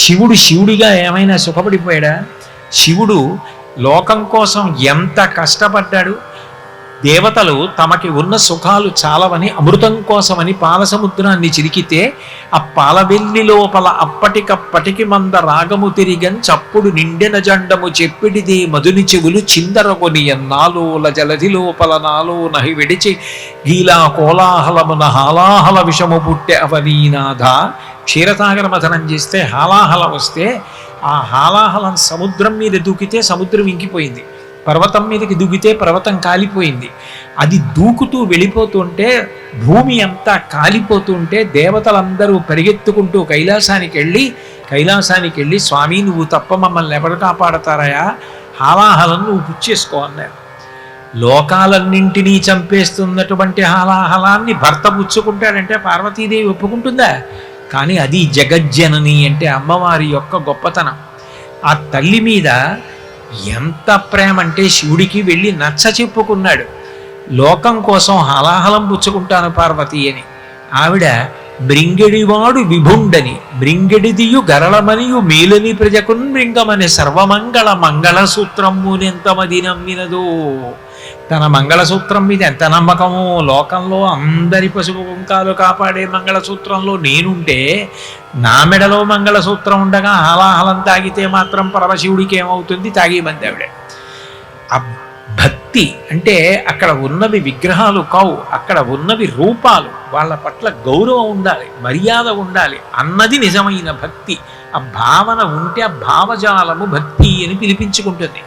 శివుడు శివుడిగా ఏమైనా సుఖపడిపోయాడా? శివుడు లోకం కోసం ఎంత కష్టపడ్డాడు. దేవతలు తమకి ఉన్న సుఖాలు చాలవని అమృతం కోసమని పాలసముద్రాన్ని చిరికితే ఆ పాలవెల్లి లోపల అప్పటికప్పటికి మంద రాగము తిరిగన్ చప్పుడు నిండెన జండము చెప్పిడిది మధుని చెవులు చిందరకొని ఎన్నాలోల జలధి లోపల నాలో నహి విడిచి గీలా కోలాహలమున హాలాహల విషము పుట్టె అవనీనాథ. క్షీరసాగర మథనం చేస్తే హాలాహలం వస్తే ఆ హాలాహలం సముద్రం మీద దూకితే సముద్రం ఇంకిపోయింది, పర్వతం మీదకి దూకితే పర్వతం కాలిపోయింది. అది దూకుతూ వెళ్ళిపోతుంటే భూమి అంతా కాలిపోతుంటే దేవతలందరూ పరిగెత్తుకుంటూ కైలాసానికి వెళ్ళి స్వామి నువ్వు తప్ప మమ్మల్ని ఎవరు కాపాడతారయా, హాలాహలం నువ్వు పుచ్చేసుకో అన్నారు. లోకాలన్నింటినీ చంపేస్తున్నటువంటి హాలాహలాన్ని భర్త పుచ్చుకుంటాడంటే పార్వతీదేవి ఒప్పుకుంటుందా? కానీ అది జగజ్జనని అంటే అమ్మవారి యొక్క గొప్పతనం. ఆ తల్లి మీద ఎంత ప్రేమ అంటే శివుడికి వెళ్ళి నచ్చ చెప్పుకున్నాడు, లోకం కోసం హలాహలం పుచ్చుకుంటాను పార్వతి అని. ఆవిడ మృంగెడివాడు విభుండని మృంగెడిదియు గరళమనియు మేలని ప్రజకున్ మృంగమని సర్వమంగళ మంగళసూత్రమునెంతమది నమ్మినదో. తన మంగళసూత్రం మీద ఎంత నమ్మకమో, లోకంలో అందరి పసుపు కుంకాలు కాపాడే మంగళసూత్రంలో నేనుంటే నా మెడలో మంగళసూత్రం ఉండగా హాలాహలం తాగితే మాత్రం పరమశివుడికి ఏమవుతుంది? తాగేమంది ఆవిడ. ఆ భక్తి అంటే అక్కడ ఉన్నవి విగ్రహాలు కావు, అక్కడ ఉన్నవి రూపాలు. వాళ్ళ పట్ల గౌరవం ఉండాలి, మర్యాద ఉండాలి అన్నది నిజమైన భక్తి. ఆ భావన ఉంటే ఆ భావజాలము భక్తి అని పిలిపించుకుంటుంది.